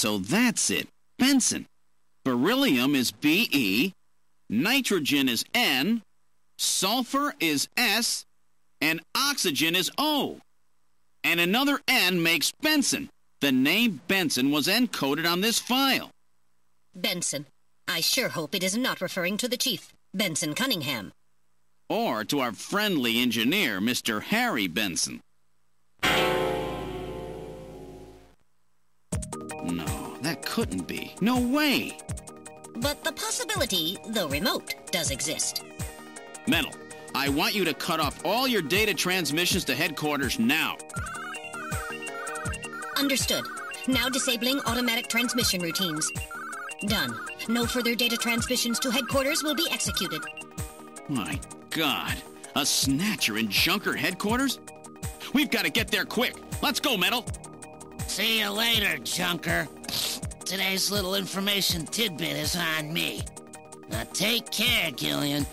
So that's it. Benson. Beryllium is Be, nitrogen is N, sulfur is S, and oxygen is O. And another N makes Benson. The name Benson was encoded on this file. Benson. I sure hope it is not referring to the chief, Benson Cunningham. Or to our friendly engineer, Mr. Harry Benson. No, that couldn't be. No way! But the possibility, though remote, does exist. Metal, I want you to cut off all your data transmissions to headquarters now. Understood. Now disabling automatic transmission routines. Done. No further data transmissions to headquarters will be executed. My God. A Snatcher in Junker headquarters? We've got to get there quick. Let's go, Metal. See you later, Junker. Today's little information tidbit is on me. Now take care, Gillian.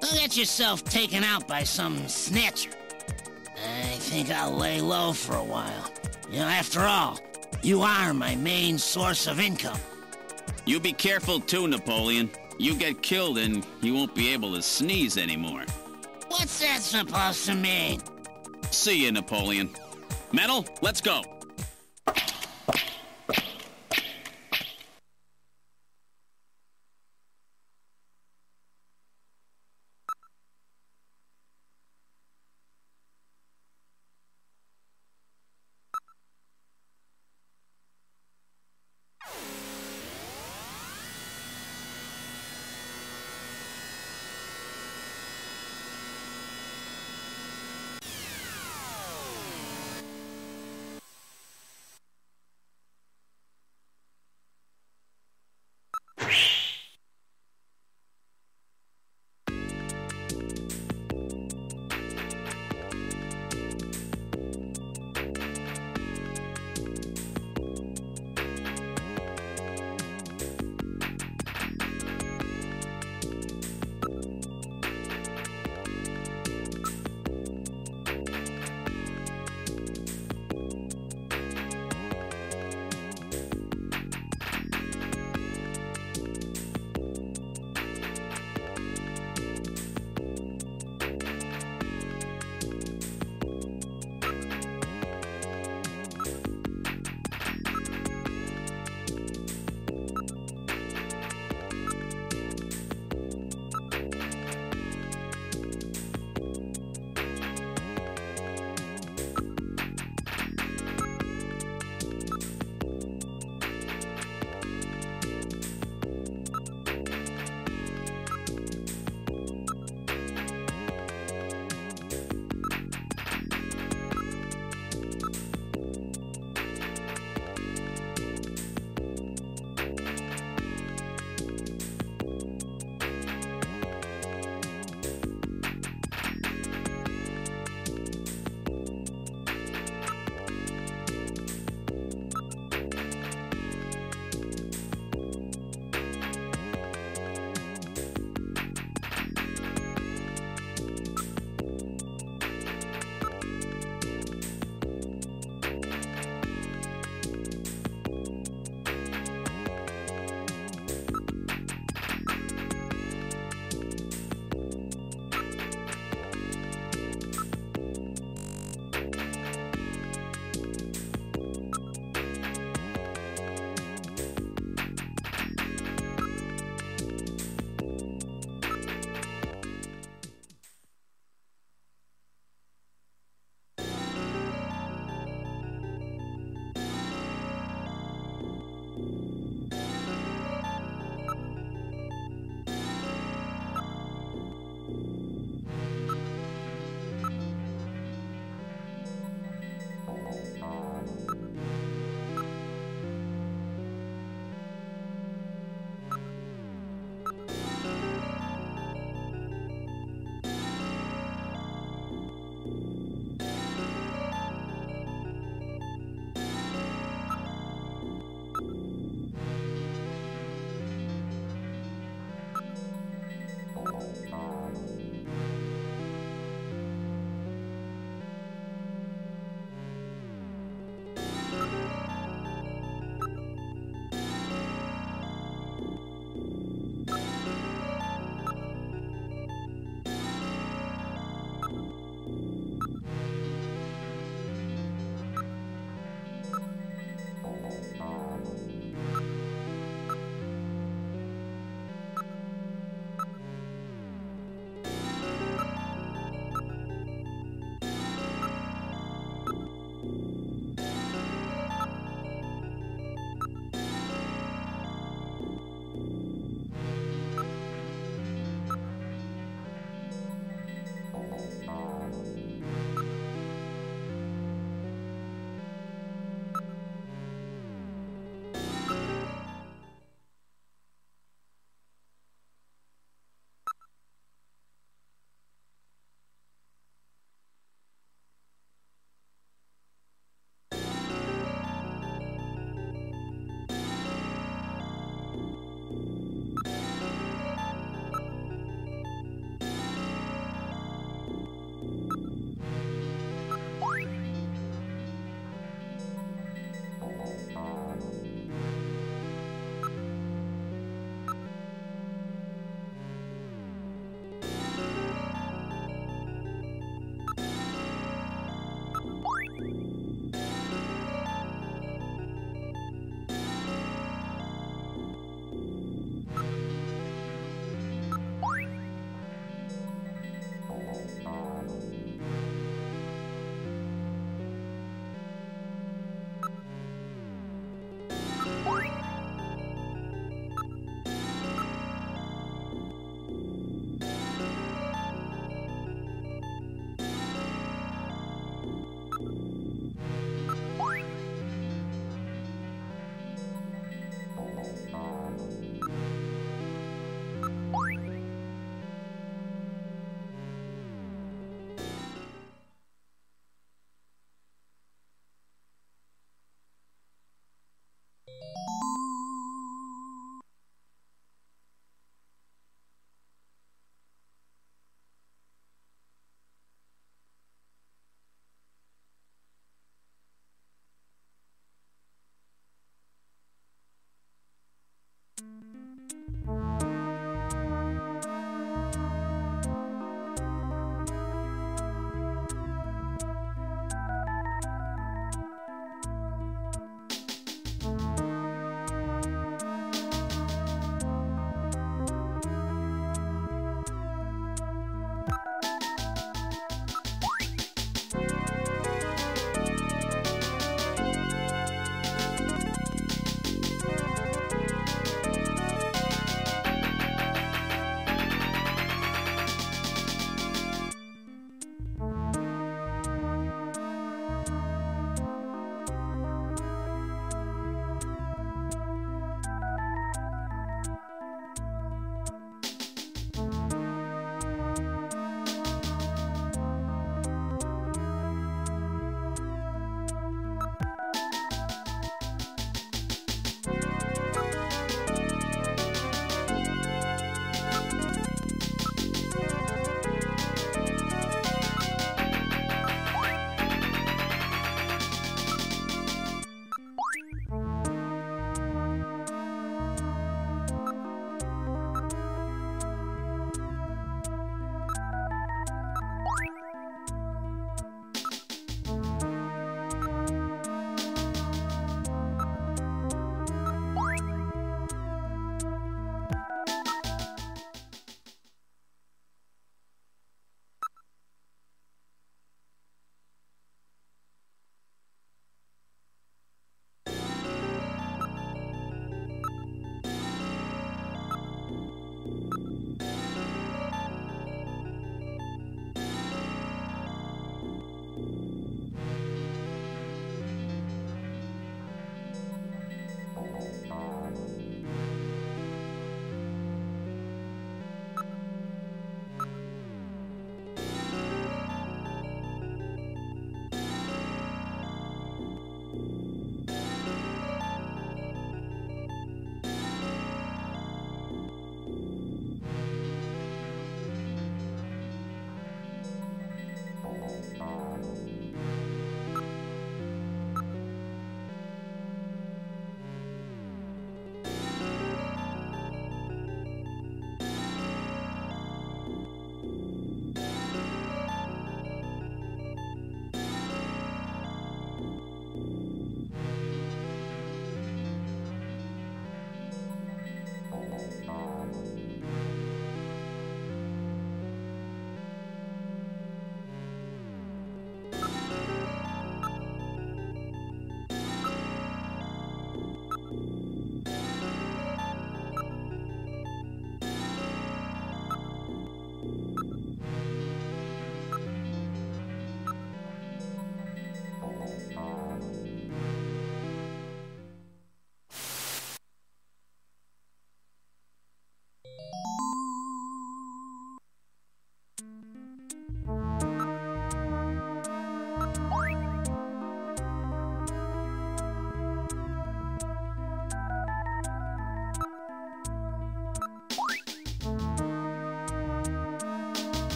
Don't get yourself taken out by some snatcher. I think I'll lay low for a while. You know, after all, you are my main source of income. You be careful too, Napoleon. You get killed and you won't be able to sneeze anymore. What's that supposed to mean? See you, Napoleon. Metal, let's go.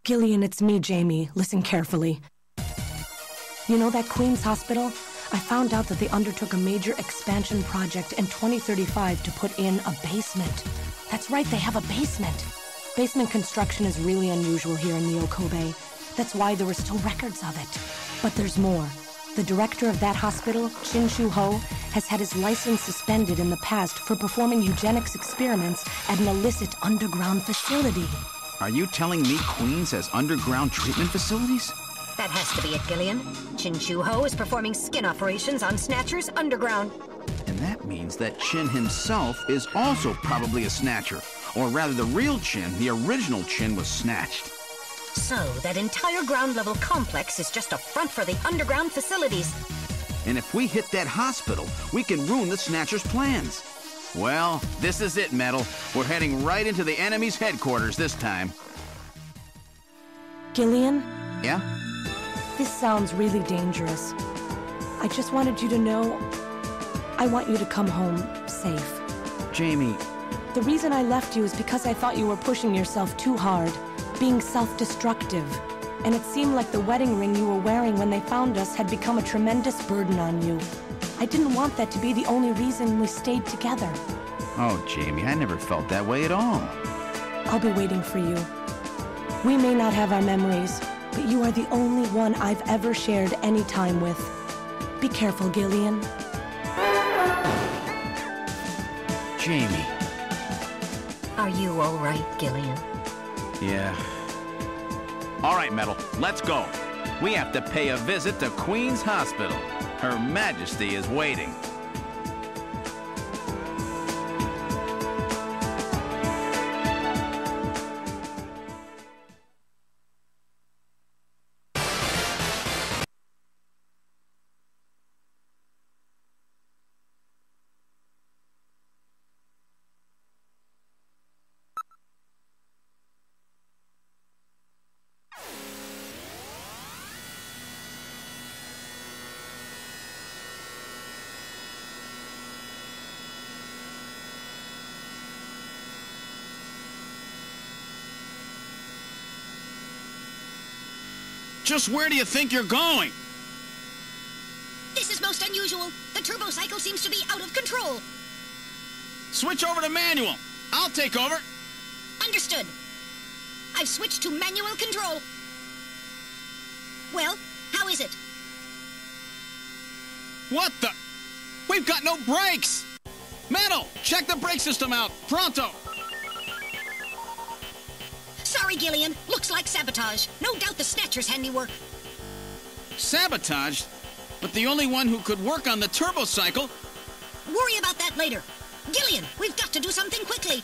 Gillian, it's me, Jamie. Listen carefully. You know that Queen's Hospital? I found out that they undertook a major expansion project in 2035 to put in a basement. That's right, they have a basement. Basement construction is really unusual here in the Okobe. That's why there were still records of it. But there's more. The director of that hospital, Chin Shu Ho, has had his license suspended in the past for performing eugenics experiments at an illicit underground facility. Are you telling me Queens has underground treatment facilities? That has to be it, Gillian. Chin Shu Ho is performing skin operations on Snatchers underground. And that means that Chin himself is also probably a Snatcher. Or rather, the real Chin, the original Chin, was snatched. So, that entire ground-level complex is just a front for the underground facilities. And if we hit that hospital, we can ruin the Snatcher's plans. Well, this is it, Metal. We're heading right into the enemy's headquarters this time. Gillian? Yeah? This sounds really dangerous. I just wanted you to know I want you to come home safe. Jamie. The reason I left you is because I thought you were pushing yourself too hard, being self-destructive. And it seemed like the wedding ring you were wearing when they found us had become a tremendous burden on you. I didn't want that to be the only reason we stayed together. Oh, Jamie, I never felt that way at all. I'll be waiting for you. We may not have our memories, but you are the only one I've ever shared any time with. Be careful, Gillian. Jamie. Are you all right, Gillian? Yeah. All right, Metal, let's go. We have to pay a visit to Queen's Hospital. Her Majesty is waiting. Just where do you think you're going? This is most unusual. The turbo cycle seems to be out of control. Switch over to manual. I'll take over. Understood. I've switched to manual control. Well, how is it? What the? We've got no brakes! Metal, check the brake system out. Pronto! Sorry, Gillian. Looks like sabotage. No doubt the Snatcher's handiwork. Sabotaged? But the only one who could work on the turbo cycle? Worry about that later. Gillian, we've got to do something quickly.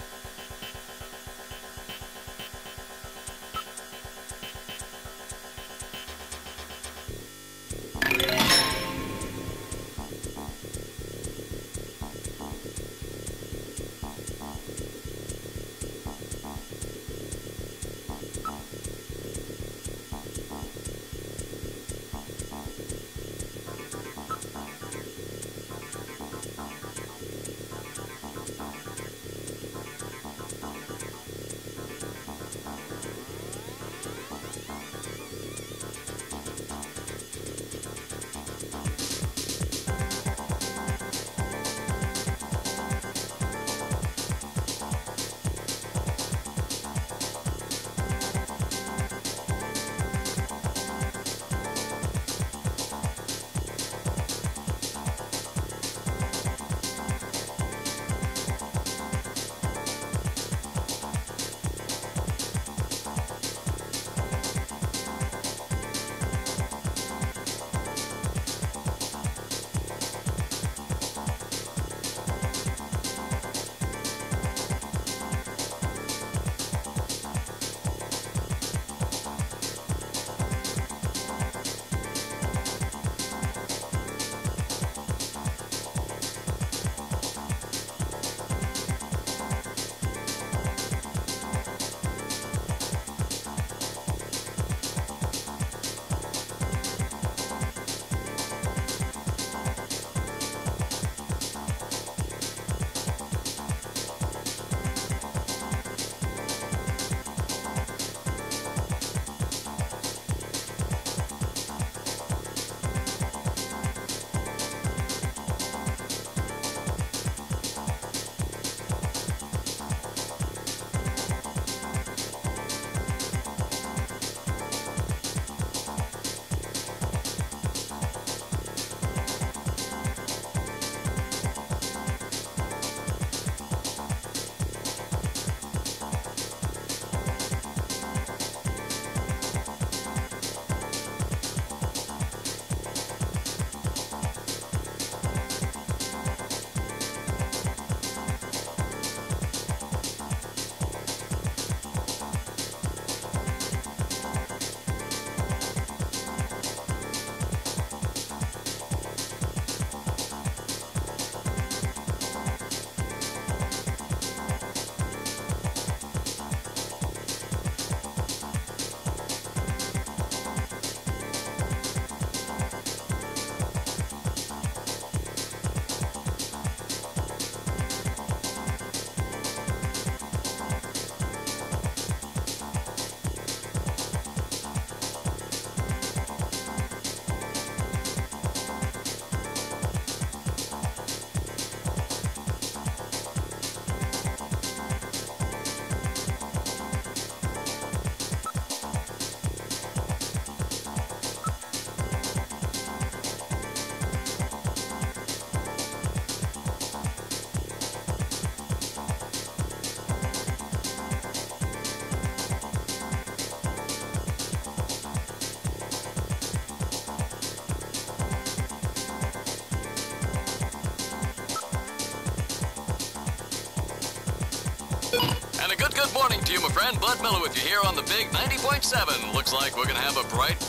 And a good morning to you, my friend. Bud Miller with you here on the big 90.7. Looks like we're going to have a bright...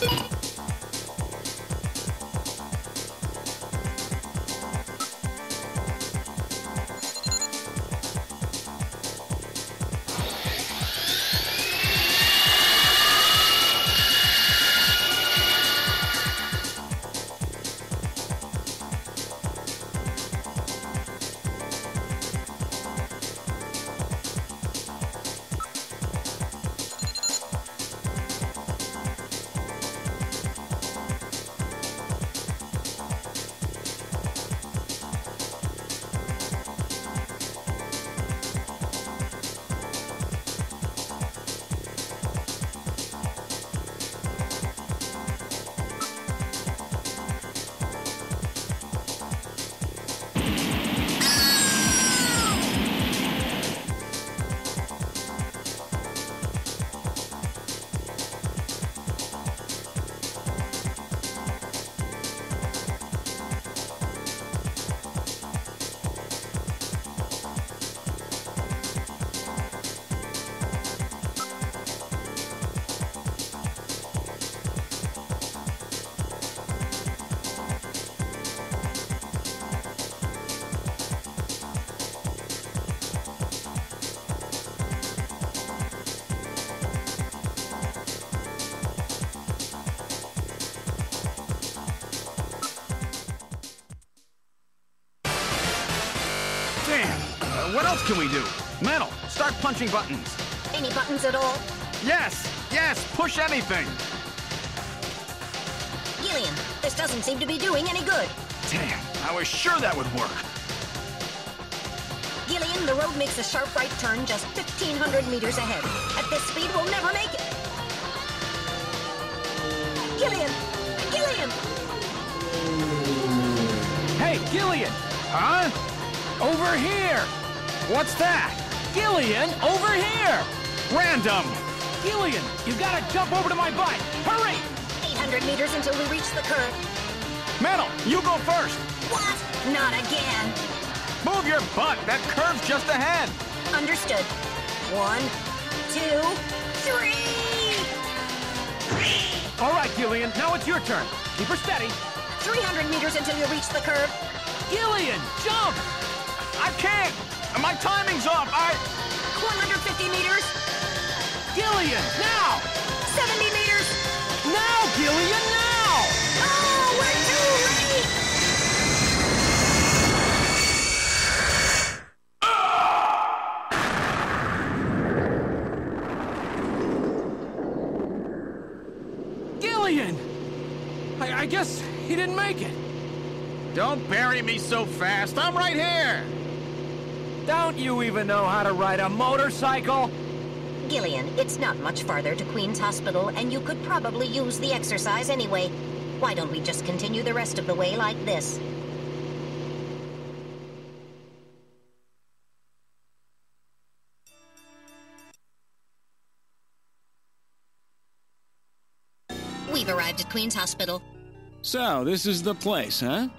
What else can we do? Metal, start punching buttons. Any buttons at all? Yes, push anything. Gillian, this doesn't seem to be doing any good. Damn, I was sure that would work. Gillian, the road makes a sharp right turn just 1,500 meters ahead. At this speed, we'll never make it. Gillian! Gillian! Hey, Gillian! Huh? Over here! What's that? Gillian, over here! Random! Gillian, you've got to jump over to my bike! Hurry! 800 meters until we reach the curve. Metal, you go first. What? Not again. Move your butt. That curve's just ahead. Understood. 1, 2, 3! All right, Gillian, now it's your turn. Keep her steady. 300 meters until you reach the curve. Gillian, jump! I can't. My timing's off. 150 meters. Gillian, now! 70 meters. Now, Gillian, now! Oh, we're too late! Gillian! I guess he didn't make it. Don't bury me so fast. I'm right here. Don't you even know how to ride a motorcycle? Gillian, it's not much farther to Queen's Hospital, and you could probably use the exercise anyway. Why don't we just continue the rest of the way like this? We've arrived at Queen's Hospital. So, this is the place, huh?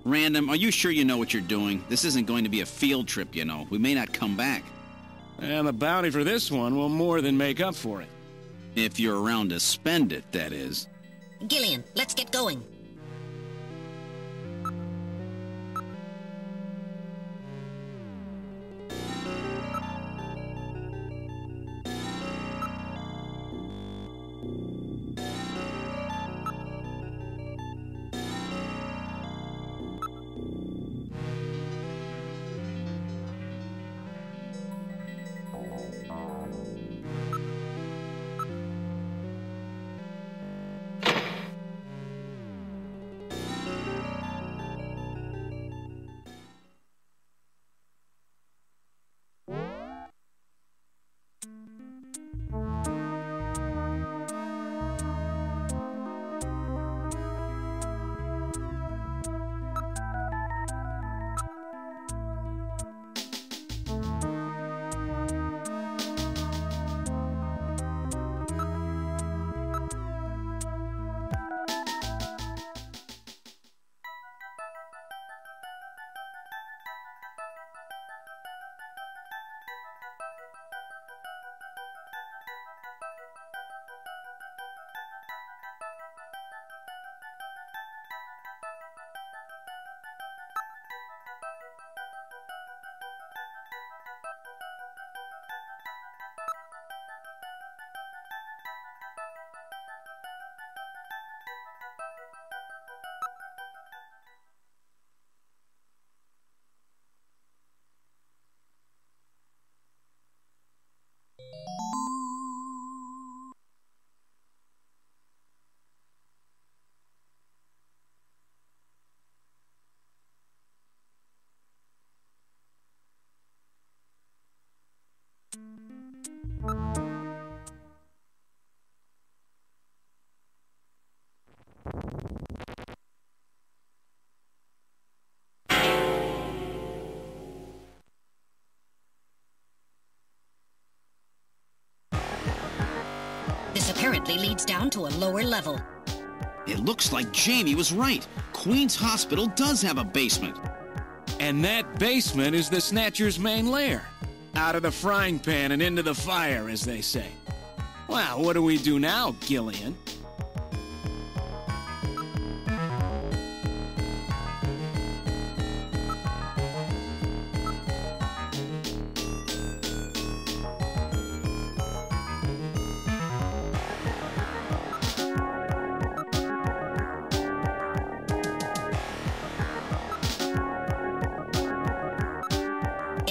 Random, are you sure you know what you're doing? This isn't going to be a field trip, you know. We may not come back. And the bounty for this one will more than make up for it. If you're around to spend it, that is. Gillian, let's get going. definitely leads down to a lower level. It looks like Jamie was right. Queen's Hospital does have a basement. And that basement is the Snatcher's main lair. Out of the frying pan and into the fire, as they say. Well, what do we do now, Gillian?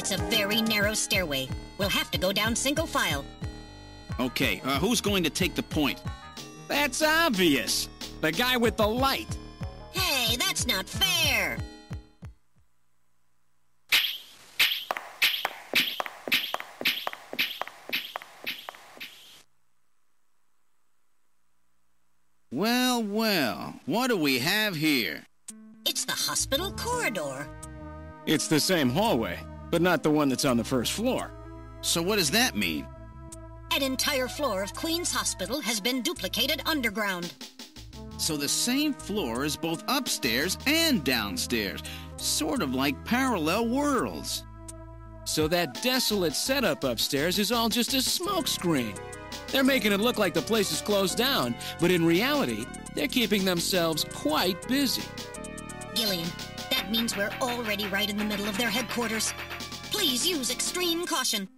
It's a very narrow stairway. We'll have to go down single file. Okay, who's going to take the point? That's obvious. The guy with the light. Hey, that's not fair! Well, well, what do we have here? It's the hospital corridor. It's the same hallway, but not the one that's on the first floor. So what does that mean? An entire floor of Queen's Hospital has been duplicated underground. So the same floor is both upstairs and downstairs, sort of like parallel worlds. So that desolate setup upstairs is all just a smokescreen. They're making it look like the place is closed down, but in reality, they're keeping themselves quite busy. Gillian, that means we're already right in the middle of their headquarters. Please use extreme caution.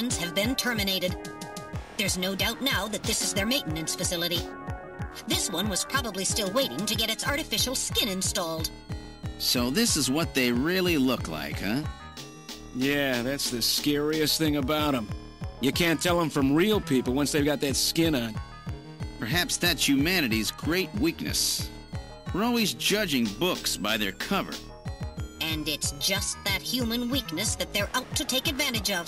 operations have been terminated. There's no doubt now that this is their maintenance facility. This one was probably still waiting to get its artificial skin installed. So this is what they really look like, huh? Yeah, that's the scariest thing about them. You can't tell them from real people once they've got that skin on. Perhaps that's humanity's great weakness. We're always judging books by their cover. And it's just that human weakness that they're out to take advantage of.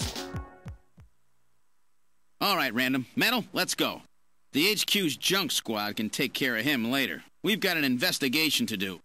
All right, Random. Metal, let's go. The HQ's junk squad can take care of him later. We've got an investigation to do.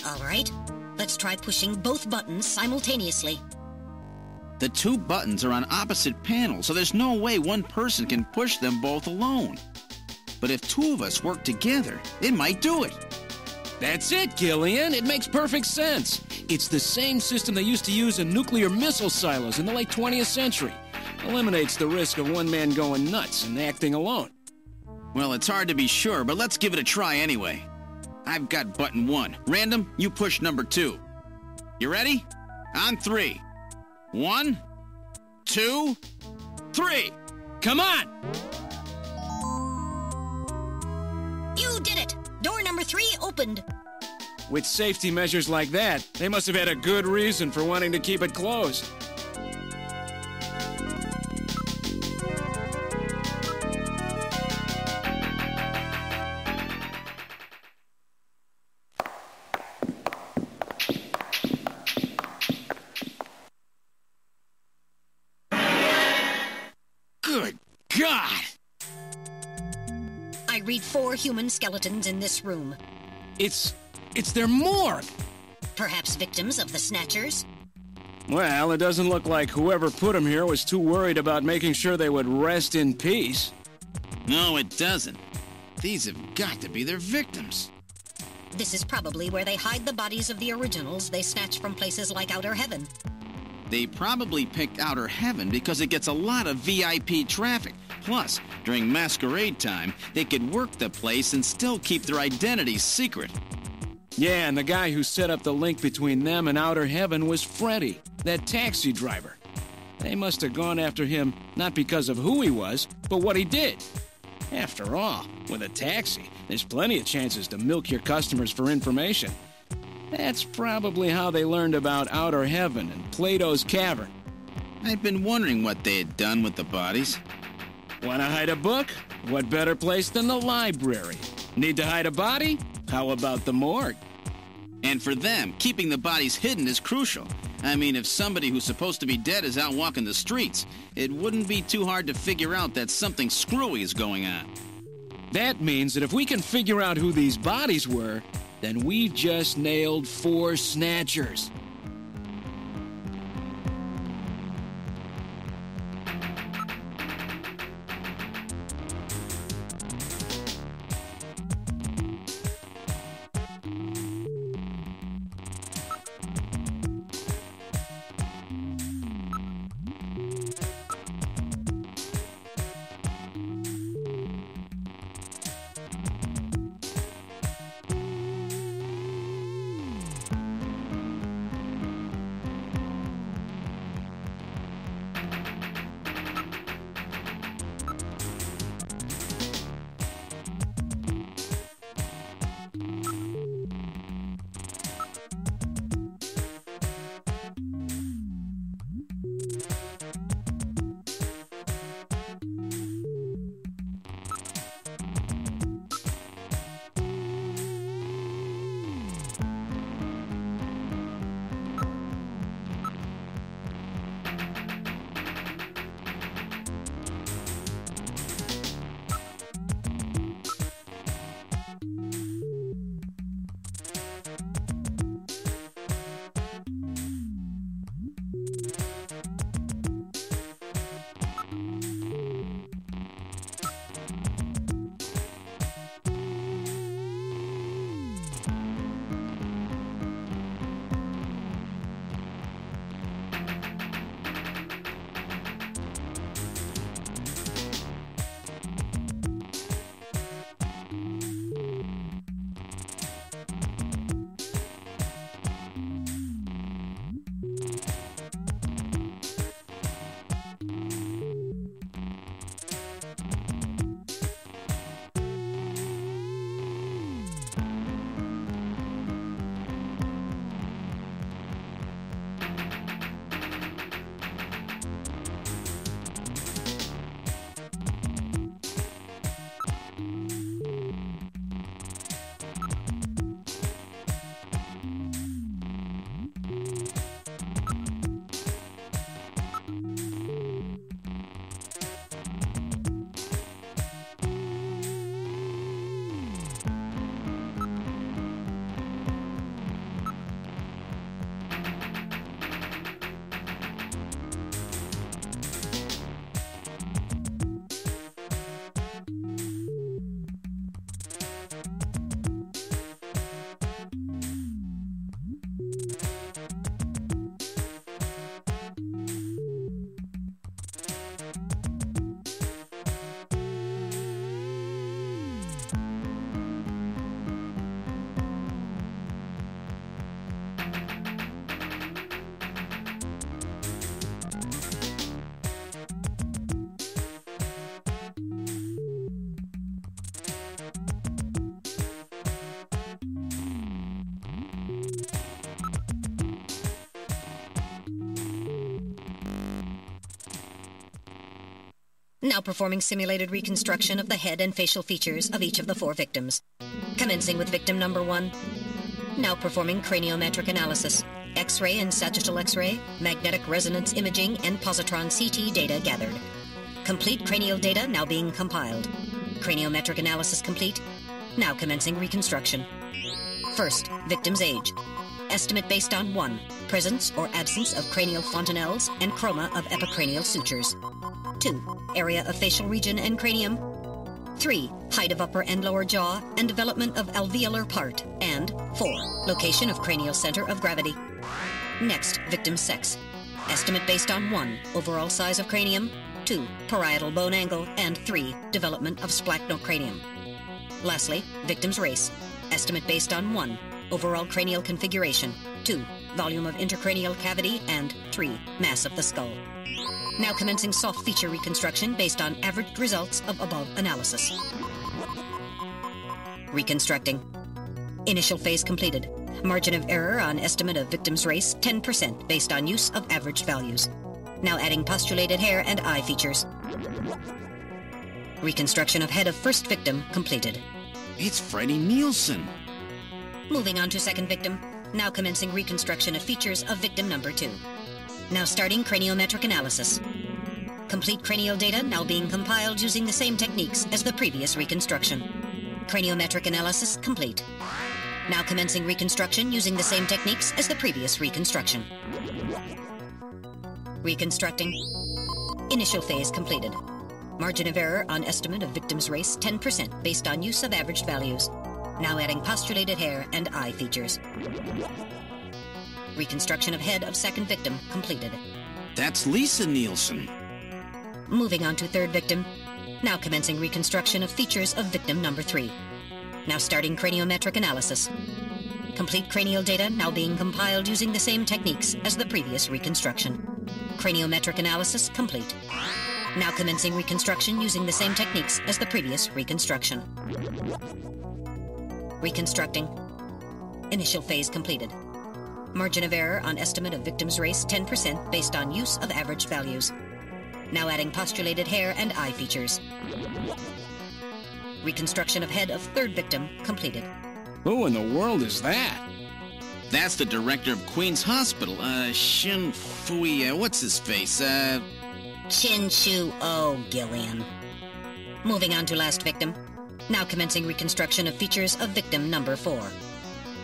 All right, let's try pushing both buttons simultaneously. The two buttons are on opposite panels, so there's no way one person can push them both alone. But if two of us work together, it might do it. That's it, Gillian. It makes perfect sense. It's the same system they used to use in nuclear missile silos in the late 20th century. Eliminates the risk of one man going nuts and acting alone. Well, it's hard to be sure, but let's give it a try anyway. I've got button 1. Random, you push number 2. You ready? On 3. 1, 2, 3. Come on! You did it! Door number 3 opened. With safety measures like that, they must have had a good reason for wanting to keep it closed. Good God! I read 4 human skeletons in this room. It's their morgue. Perhaps victims of the Snatchers? Well, it doesn't look like whoever put them here was too worried about making sure they would rest in peace. No, it doesn't. These have got to be their victims. This is probably where they hide the bodies of the originals they snatch from places like Outer Heaven. They probably picked Outer Heaven because it gets a lot of VIP traffic. Plus, during masquerade time, they could work the place and still keep their identities secret. Yeah, and the guy who set up the link between them and Outer Heaven was Freddy, that taxi driver. They must have gone after him not because of who he was, but what he did. After all, with a taxi, there's plenty of chances to milk your customers for information. That's probably how they learned about Outer Heaven and Plato's Cavern. I've been wondering what they had done with the bodies. Want to hide a book? What better place than the library? Need to hide a body? How about the morgue? And for them, keeping the bodies hidden is crucial. I mean, if somebody who's supposed to be dead is out walking the streets, it wouldn't be too hard to figure out that something screwy is going on. That means that if we can figure out who these bodies were, then we've just nailed 4 snatchers. Now performing simulated reconstruction of the head and facial features of each of the 4 victims. Commencing with victim number 1. Now performing craniometric analysis. X-ray and sagittal X-ray, magnetic resonance imaging, and positron CT data gathered. Complete cranial data now being compiled. Craniometric analysis complete. Now commencing reconstruction. First, victim's age. Estimate based on 1. Presence or absence of cranial fontanelles and chroma of epicranial sutures. 2. Area of facial region and cranium. 3. Height of upper and lower jaw and development of alveolar part. And 4. Location of cranial center of gravity. Next, victim's sex. Estimate based on 1. Overall size of cranium. 2. Parietal bone angle. And 3. Development of splachnocranium. Lastly, victim's race. Estimate based on 1. Overall cranial configuration. 2. Volume of intracranial cavity. And 3. Mass of the skull. Now commencing soft feature reconstruction based on averaged results of above analysis. Reconstructing. Initial phase completed. Margin of error on estimate of victim's race 10% based on use of averaged values. Now adding postulated hair and eye features. Reconstruction of head of first victim completed. It's Freddie Nielsen. Moving on to second victim. Now commencing reconstruction of features of victim number 2. Now starting craniometric analysis. Complete cranial data now being compiled using the same techniques as the previous reconstruction. Craniometric analysis complete. Now commencing reconstruction using the same techniques as the previous reconstruction. Reconstructing. Initial phase completed. Margin of error on estimate of victim's race 10% based on use of averaged values. Now adding postulated hair and eye features. Reconstruction of head of second victim completed. That's Lisa Nielsen. Moving on to third victim. Now commencing reconstruction of features of victim number 3. Now starting craniometric analysis. Complete cranial data now being compiled using the same techniques as the previous reconstruction. Craniometric analysis complete. Now commencing reconstruction using the same techniques as the previous reconstruction. Reconstructing. Initial phase completed. Margin of error on estimate of victim's race 10% based on use of averaged values. Now adding postulated hair and eye features. Reconstruction of head of third victim completed. Who in the world is that? That's the director of Queen's Hospital, Shin Fui, what's his face, Chin Chu O Gillian. Moving on to last victim. Now commencing reconstruction of features of victim number 4.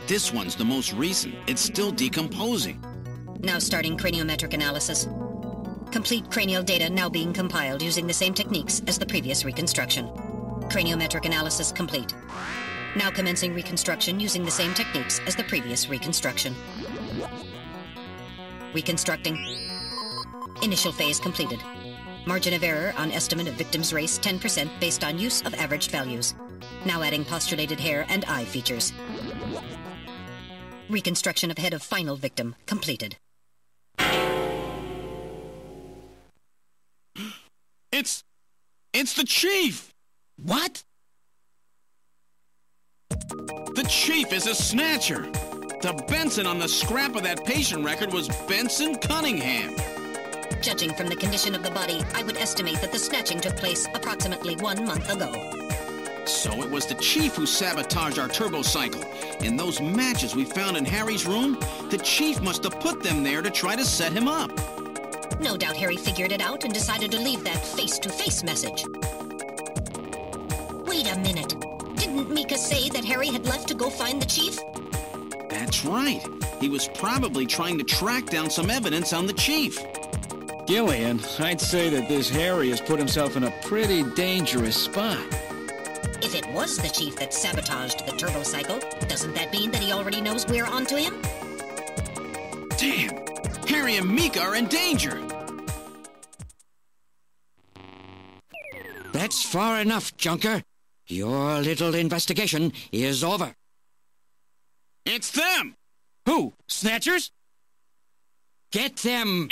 This one's the most recent. It's still decomposing. Now starting craniometric analysis. Complete cranial data now being compiled using the same techniques as the previous reconstruction. Craniometric analysis complete. Now commencing reconstruction using the same techniques as the previous reconstruction. Reconstructing. Initial phase completed. Margin of error on estimate of victim's race 10% based on use of averaged values. Now adding postulated hair and eye features. Reconstruction of head of final victim completed. It's the chief! What? The chief is a snatcher. The Benson on the scrap of that patient record was Benson Cunningham. Judging from the condition of the body, I would estimate that the snatching took place approximately 1 month ago. So it was the chief who sabotaged our turbo cycle. And those matches we found in Harry's room, the chief must have put them there to try to set him up. No doubt Harry figured it out and decided to leave that face-to-face message. Wait a minute. Didn't Mika say that Harry had left to go find the chief? That's right. He was probably trying to track down some evidence on the chief. Gillian, I'd say that this Harry has put himself in a pretty dangerous spot. If it was the chief that sabotaged the turbo cycle, doesn't that mean that he already knows we're onto him? Damn! Harry and Mika are in danger! That's far enough, Junker. Your little investigation is over. It's them! Who? Snatchers? Get them!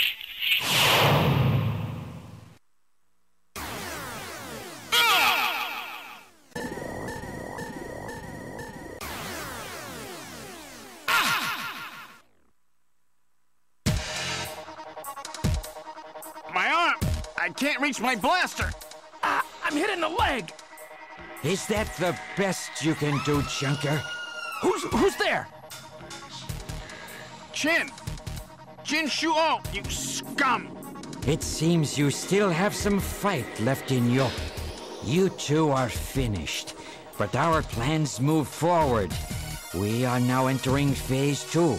My arm! I can't reach my blaster! I'm hit in the leg! Is that the best you can do, Junker? Who's there? Jin! Jin Shuo, you scum! It seems you still have some fight left in you. You two are finished, but our plans move forward. We are now entering Phase 2.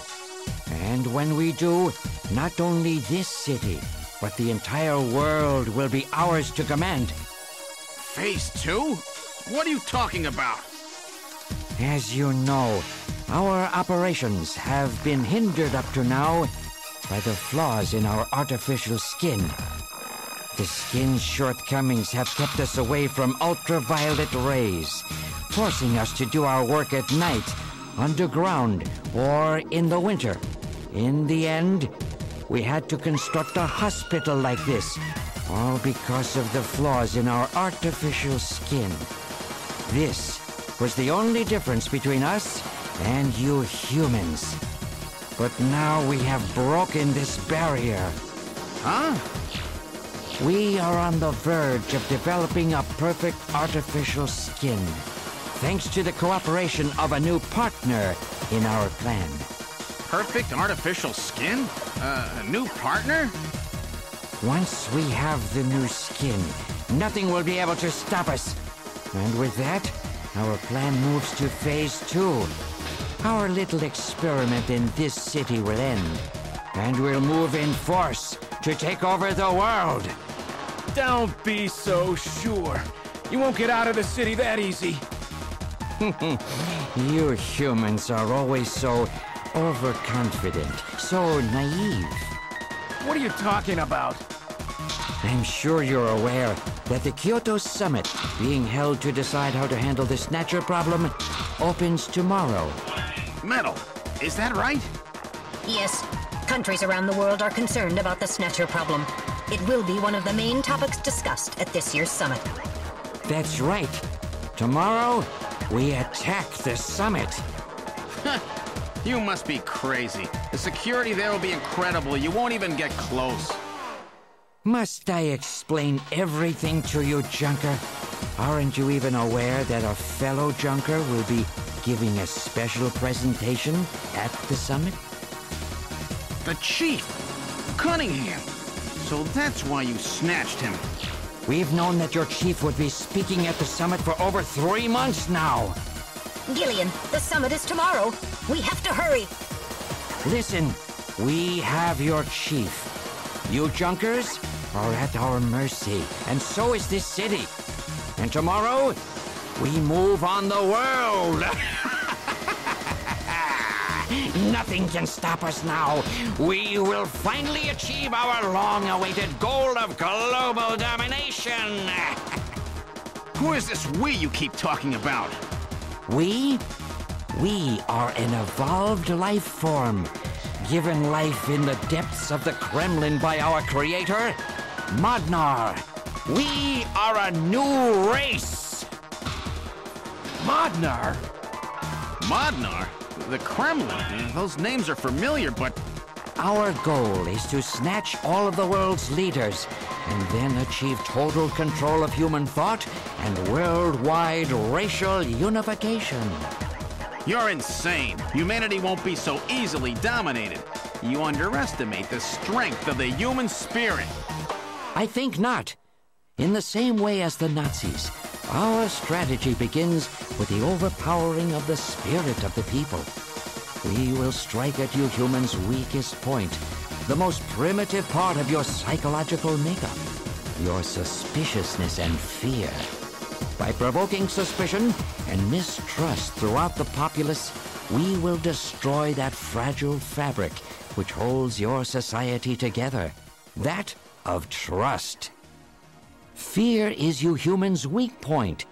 And when we do, not only this city, but the entire world will be ours to command. Phase 2? What are you talking about? As you know, our operations have been hindered up to now by the flaws in our artificial skin. The skin's shortcomings have kept us away from ultraviolet rays, forcing us to do our work at night, underground, or in the winter. In the end, we had to construct a hospital like this, all because of the flaws in our artificial skin. This was the only difference between us and you humans. But now we have broken this barrier. Huh? We are on the verge of developing a perfect artificial skin, thanks to the cooperation of a new partner in our plan. Perfect artificial skin? A new partner? Once we have the new skin, nothing will be able to stop us. And with that, our plan moves to Phase 2. Our little experiment in this city will end, and we'll move in force to take over the world. Don't be so sure. You won't get out of the city that easy. You humans are always so overconfident, so naive. What are you talking about? I'm sure you're aware that the Kyoto Summit, being held to decide how to handle the Snatcher problem, opens tomorrow. Metal, is that right? Yes. Countries around the world are concerned about the Snatcher problem. It will be one of the main topics discussed at this year's summit. That's right. Tomorrow, we attack the summit. You must be crazy. The security there will be incredible. You won't even get close. Must I explain everything to you, Junker? Aren't you even aware that a fellow Junker will be giving a special presentation at the summit? The Chief! Cunningham! So that's why you snatched him. We've known that your chief would be speaking at the summit for over 3 months now. Gillian, the summit is tomorrow. We have to hurry. Listen, we have your chief. You Junkers are at our mercy, and so is this city. And tomorrow, we move on the world. Nothing can stop us now. We will finally achieve our long-awaited goal of global domination. Who is this we you keep talking about? We are an evolved life form, given life in the depths of the Kremlin by our creator, Modnar. We are a new race. Modnar? Modnar? The Kremlin? Those names are familiar, but... Our goal is to snatch all of the world's leaders and then achieve total control of human thought and worldwide racial unification. You're insane. Humanity won't be so easily dominated. You underestimate the strength of the human spirit. I think not. In the same way as the Nazis, our strategy begins with the overpowering of the spirit of the people. We will strike at you humans' weakest point, the most primitive part of your psychological makeup, your suspiciousness and fear. By provoking suspicion and mistrust throughout the populace, we will destroy that fragile fabric which holds your society together, that of trust. Fear is you humans' weak point.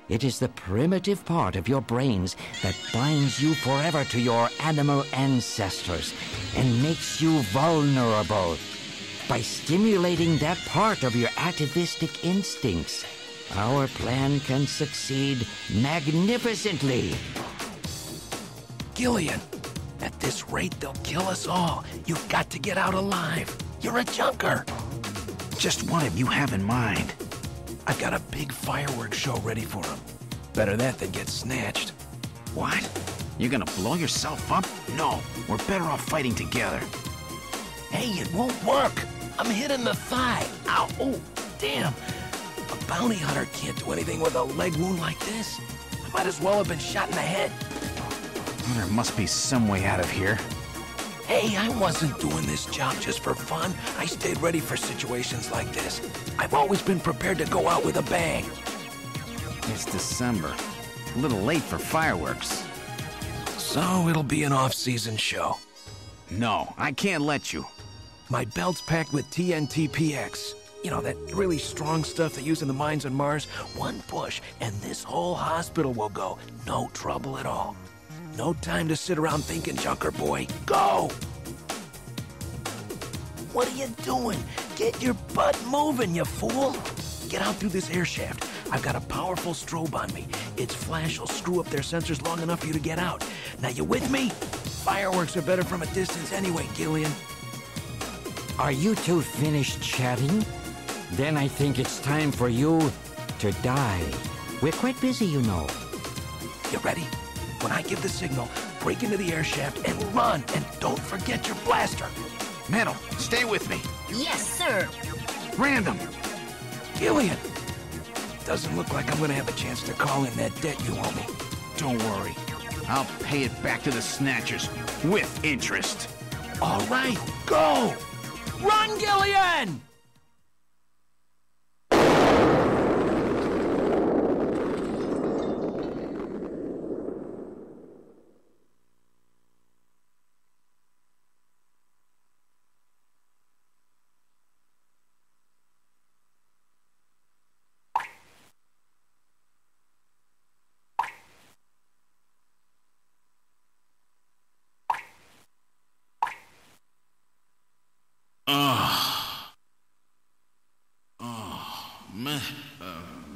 It is the primitive part of your brains that binds you forever to your animal ancestors and makes you vulnerable. By stimulating that part of your atavistic instincts, our plan can succeed magnificently. Gillian, at this rate, they'll kill us all. You've got to get out alive. You're a Junker. Just what do you have in mind? I've got a big fireworks show ready for him. Better that than get snatched. What? You're gonna blow yourself up? No, we're better off fighting together. Hey, it won't work. I'm hit in the thigh. Ow, oh, damn. A bounty hunter can't do anything with a leg wound like this. I might as well have been shot in the head. Well, there must be some way out of here. Hey, I wasn't doing this job just for fun. I stayed ready for situations like this. I've always been prepared to go out with a bang. It's December. A little late for fireworks. So it'll be an off-season show. No, I can't let you. My belt's packed with TNT-PX. You know, that really strong stuff they use in the mines on Mars. One push, and this whole hospital will go. No trouble at all. No time to sit around thinking, Junker boy. Go! What are you doing? Get your butt moving, you fool! Get out through this air shaft. I've got a powerful strobe on me. Its flash will screw up their sensors long enough for you to get out. Now, you with me? Fireworks are better from a distance anyway, Gillian. Are you two finished chatting? Then I think it's time for you to die. We're quite busy, you know. You ready? When I give the signal, break into the air shaft and run, and don't forget your blaster. Metal, stay with me. Yes, sir. Random. Gillian! Doesn't look like I'm gonna have a chance to call in that debt you owe me. Don't worry. I'll pay it back to the Snatchers with interest. All right, go! Run, Gillian!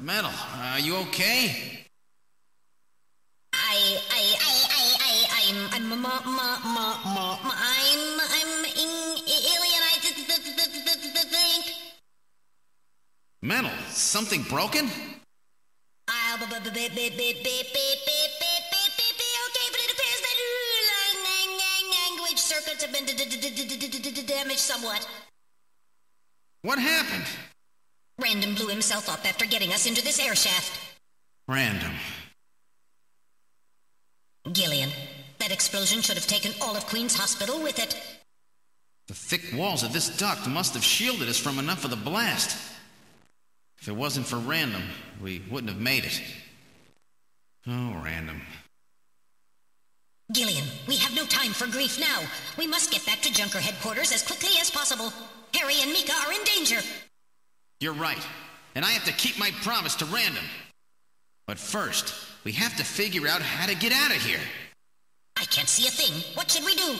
Metal, are you okay? I'm alien. I think. Metal, something broken? Okay, but it appears that language circuits have been damaged somewhat. What happened? Random blew himself up after getting us into this air shaft. Random. Gillian, that explosion should have taken all of Queen's Hospital with it. The thick walls of this duct must have shielded us from enough of the blast. If it wasn't for Random, we wouldn't have made it. Oh, Random. Gillian, we have no time for grief now. We must get back to Junker headquarters as quickly as possible. Harry and Mika are in danger. You're right, and I have to keep my promise to Random. But first, we have to figure out how to get out of here. I can't see a thing. What should we do?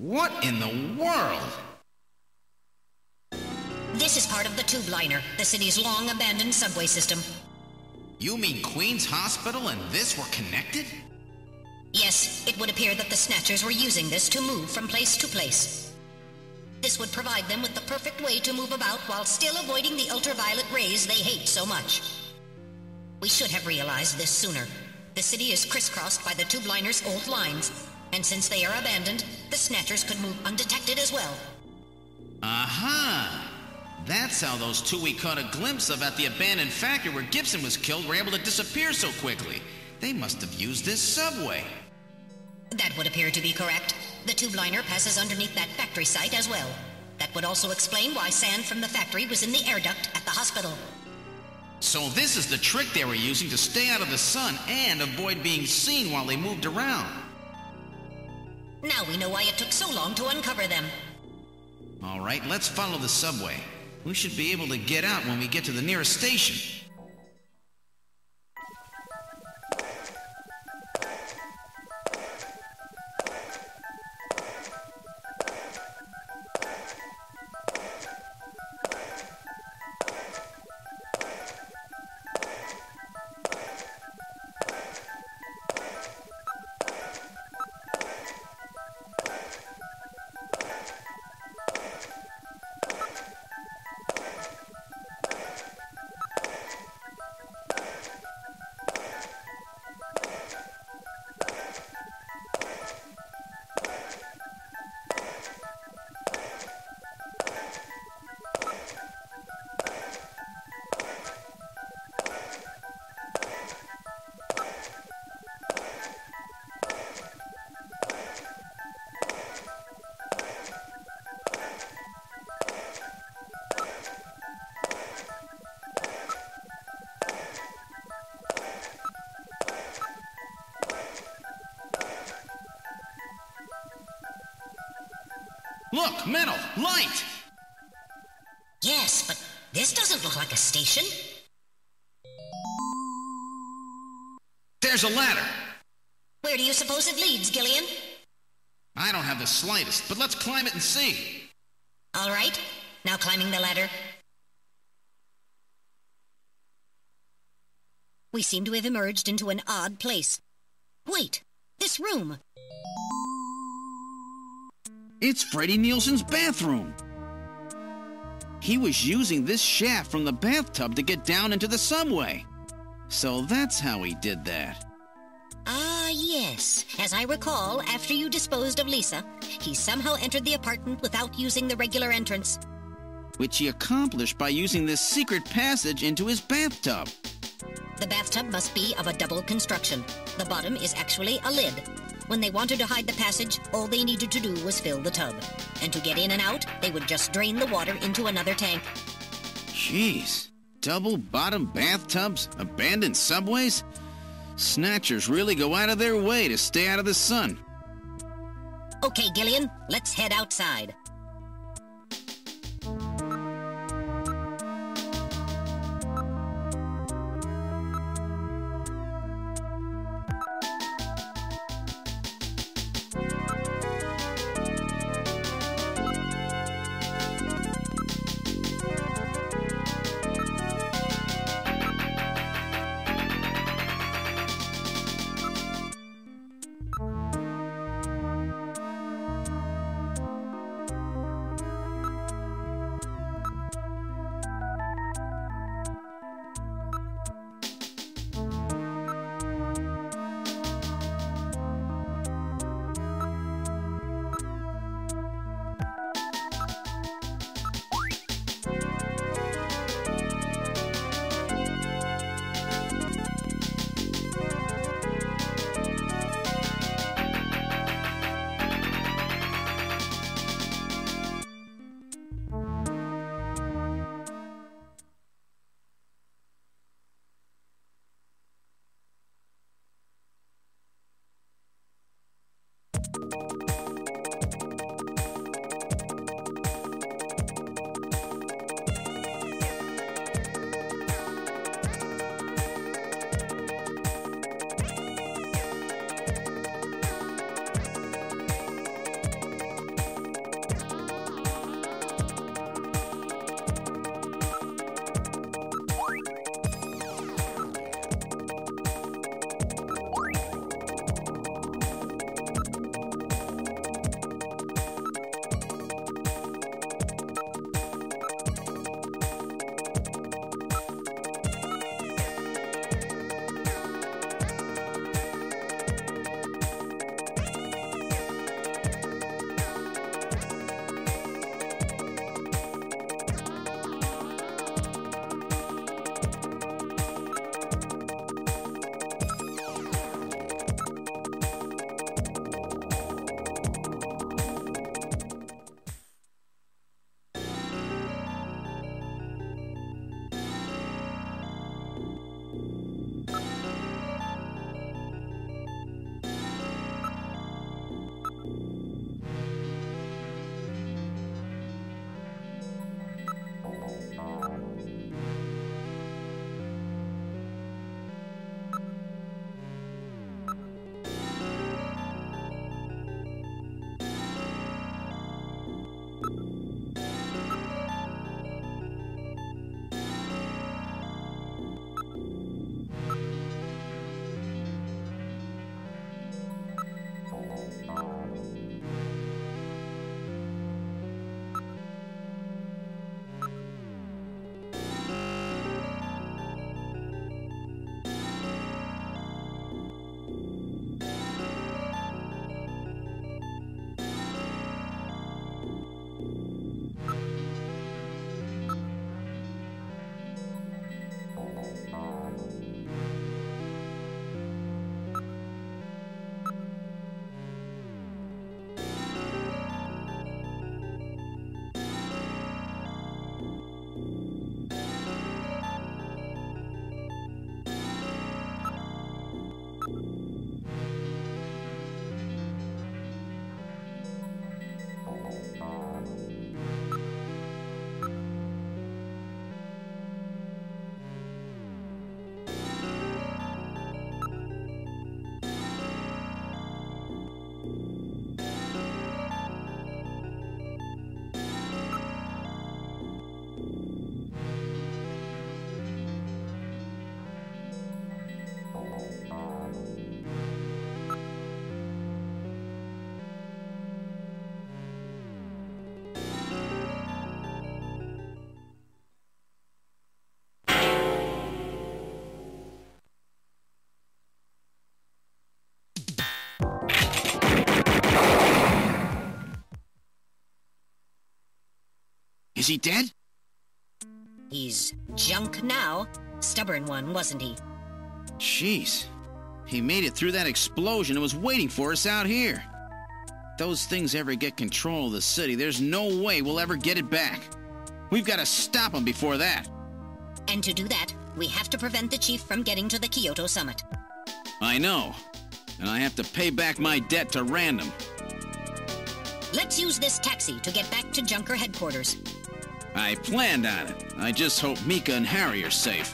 What in the world? This is part of the tube liner, the city's long-abandoned subway system. You mean Queen's Hospital and this were connected? Yes, it would appear that the Snatchers were using this to move from place to place. This would provide them with the perfect way to move about while still avoiding the ultraviolet rays they hate so much. We should have realized this sooner. The city is crisscrossed by the tube liner's old lines, and since they are abandoned, the Snatchers could move undetected as well. Aha! That's how those two we caught a glimpse of at the abandoned factory where Gibson was killed were able to disappear so quickly. They must have used this subway. That would appear to be correct. The tube liner passes underneath that factory site as well. That would also explain why sand from the factory was in the air duct at the hospital. So this is the trick they were using to stay out of the sun and avoid being seen while they moved around. Now we know why it took so long to uncover them. All right, let's follow the subway. We should be able to get out when we get to the nearest station. Look, metal, light! Yes, but this doesn't look like a station. There's a ladder. Where do you suppose it leads, Gillian? I don't have the slightest, but let's climb it and see. All right, now climbing the ladder. We seem to have emerged into an odd place. Wait, this room. It's Freddie Nielsen's bathroom. He was using this shaft from the bathtub to get down into the subway. So that's how he did that. Ah, yes. As I recall, after you disposed of Lisa, he somehow entered the apartment without using the regular entrance. Which he accomplished by using this secret passage into his bathtub. The bathtub must be of a double construction. The bottom is actually a lid. When they wanted to hide the passage, all they needed to do was fill the tub. And to get in and out, they would just drain the water into another tank. Jeez. Double-bottom bathtubs? Abandoned subways? Snatchers really go out of their way to stay out of the sun. Okay, Gillian, let's head outside. Is he dead? He's junk now. Stubborn one, wasn't he? Jeez. He made it through that explosion and was waiting for us out here. If those things ever get control of the city, there's no way we'll ever get it back. We've got to stop them before that. And to do that, we have to prevent the chief from getting to the Kyoto summit. I know. And I have to pay back my debt to Random. Let's use this taxi to get back to Junker headquarters. I planned on it. I just hope Mika and Harry are safe.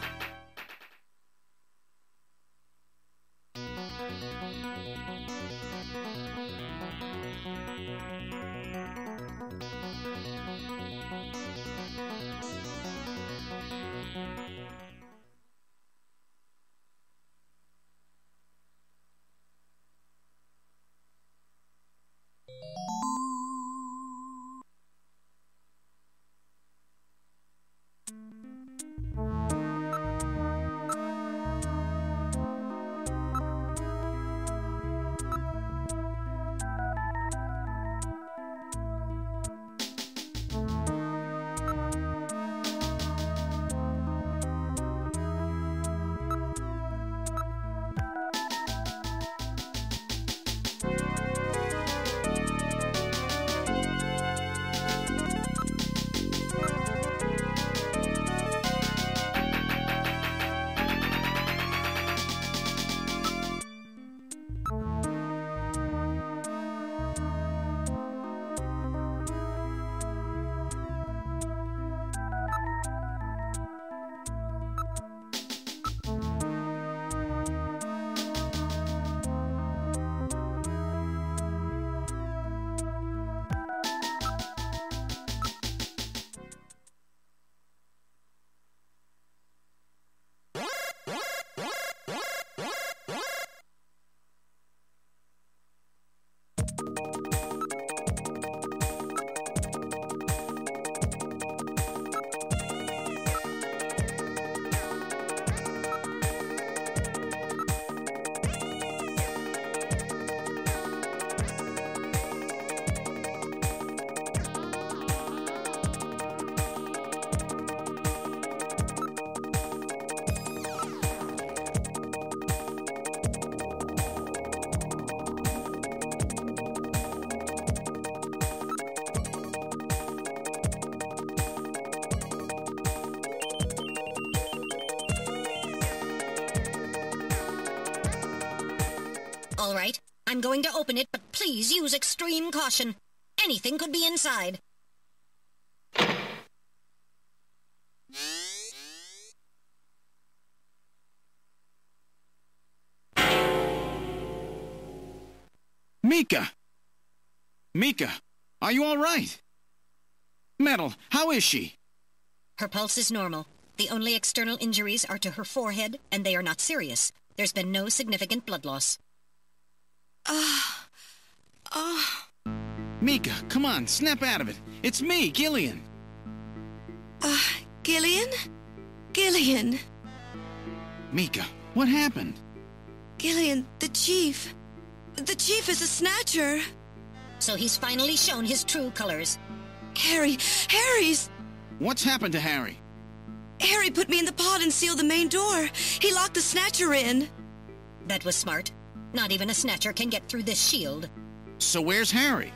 All right, I'm going to open it, but please use extreme caution. Anything could be inside. Mika! Mika, are you all right? Metal, how is she? Her pulse is normal. The only external injuries are to her forehead, and they are not serious. There's been no significant blood loss. Mika, come on, snap out of it. It's me, Gillian. Gillian? Gillian. Mika, what happened? Gillian, the chief. The chief is a Snatcher. So he's finally shown his true colors. Harry's... What's happened to Harry? Harry put me in the pod and sealed the main door. He locked the Snatcher in. That was smart. Not even a Snatcher can get through this shield. So where's Harry?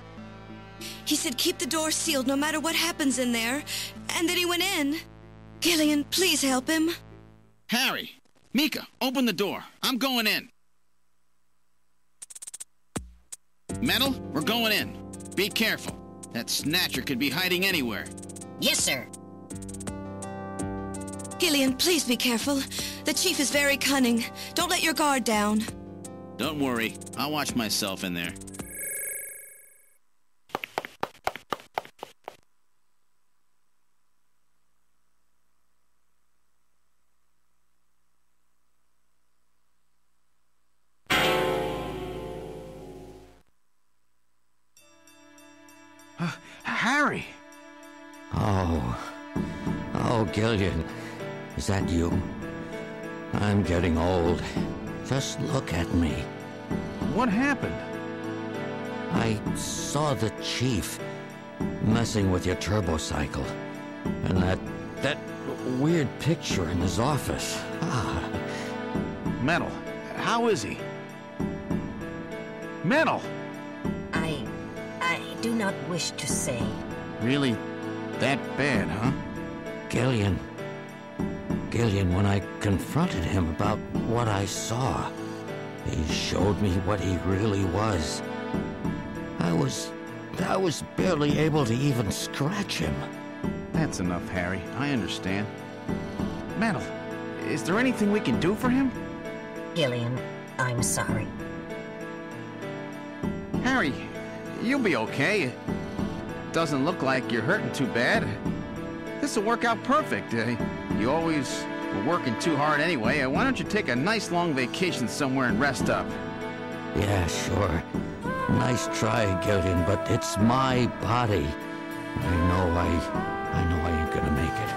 He said keep the door sealed no matter what happens in there. And then he went in. Gillian, please help him. Harry! Mika, open the door. I'm going in. Metal, we're going in. Be careful. That Snatcher could be hiding anywhere. Yes, sir. Gillian, please be careful. The chief is very cunning. Don't let your guard down. Don't worry. I'll watch myself in there. Harry! Oh, Gillian, is that you? I'm getting old. Just look at me. What happened? I saw the chief messing with your turbo cycle. And that weird picture in his office. Metal, how is he? Metal! I do not wish to say. Really that bad, huh? Gillian, when I confronted him about what I saw, he showed me what he really was. I was barely able to even scratch him. That's enough, Harry. I understand. Metal, is there anything we can do for him? Gillian, I'm sorry. Harry, you'll be okay. It doesn't look like you're hurting too bad. This'll work out perfect. You always were working too hard anyway. Why don't you take a nice long vacation somewhere and rest up? Yeah, sure. Nice try, Gillian, but it's my body. I know I ain't gonna make it.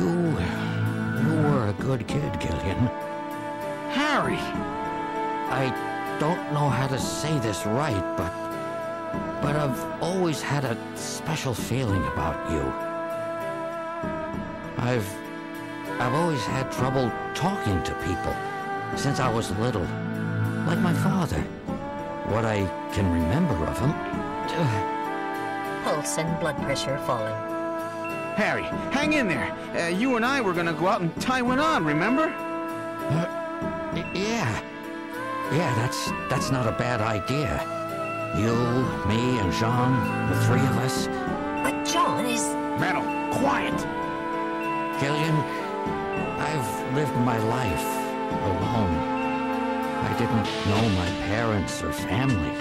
You were a good kid, Gillian. Harry! I don't know how to say this right, but I've always had a special feeling about you. I've always had trouble talking to people since I was little, like my father. What I can remember of him... Pulse and blood pressure falling. Harry, hang in there. You and I were gonna go out and tie one on, remember? Yeah. Yeah, that's not a bad idea. You, me, and Jean, the three of us. But John is... Metal, quiet! Gillian, I've lived my life alone. I didn't know my parents or family.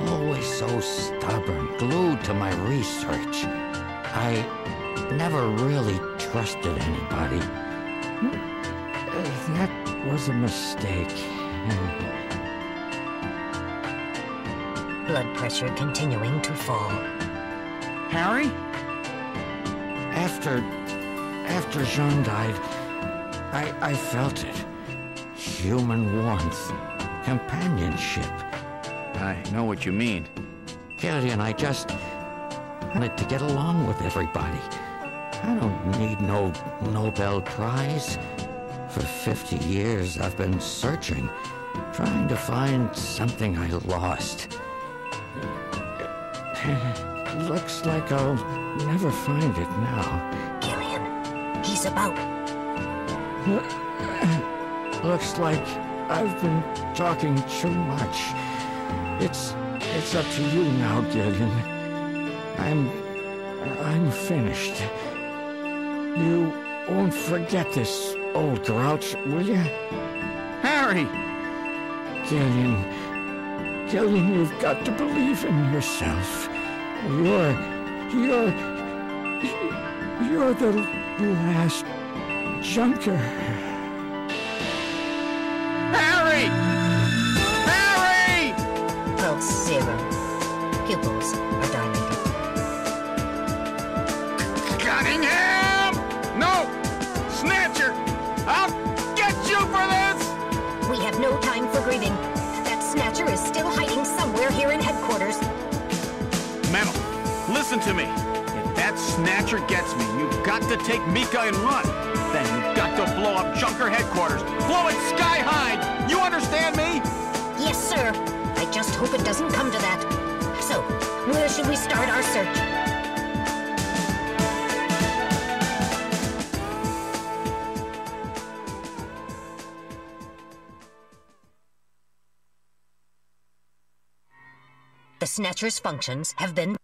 Always so stubborn, glued to my research. I never really trusted anybody. That was a mistake. Blood pressure continuing to fall. Harry? After Jean died, I felt it. Human warmth, companionship. I know what you mean. Gillian, I just wanted to get along with everybody. I don't need no Nobel Prize. For 50 years, I've been searching, trying to find something I lost. Looks like I'll never find it now. Gillian, he's about... Looks like I've been talking too much. It's up to you now, Gillian. I'm finished. You won't forget this old grouch, will you? Harry! Gillian, you've got to believe in yourself. You're the last junker. Harry! Harry! Pulse 0. Pupils are dilated. Cunningham! No! Snatcher! I'll get you for this! We have no time for grieving. That Snatcher is still hiding somewhere here in headquarters. Metal, listen to me. If that Snatcher gets me, you've got to take Mika and run. Then you've got to blow up Junker headquarters. Blow it sky high! You understand me? Yes, sir. I just hope it doesn't come to that. So, where should we start our search? The Snatcher's functions have been...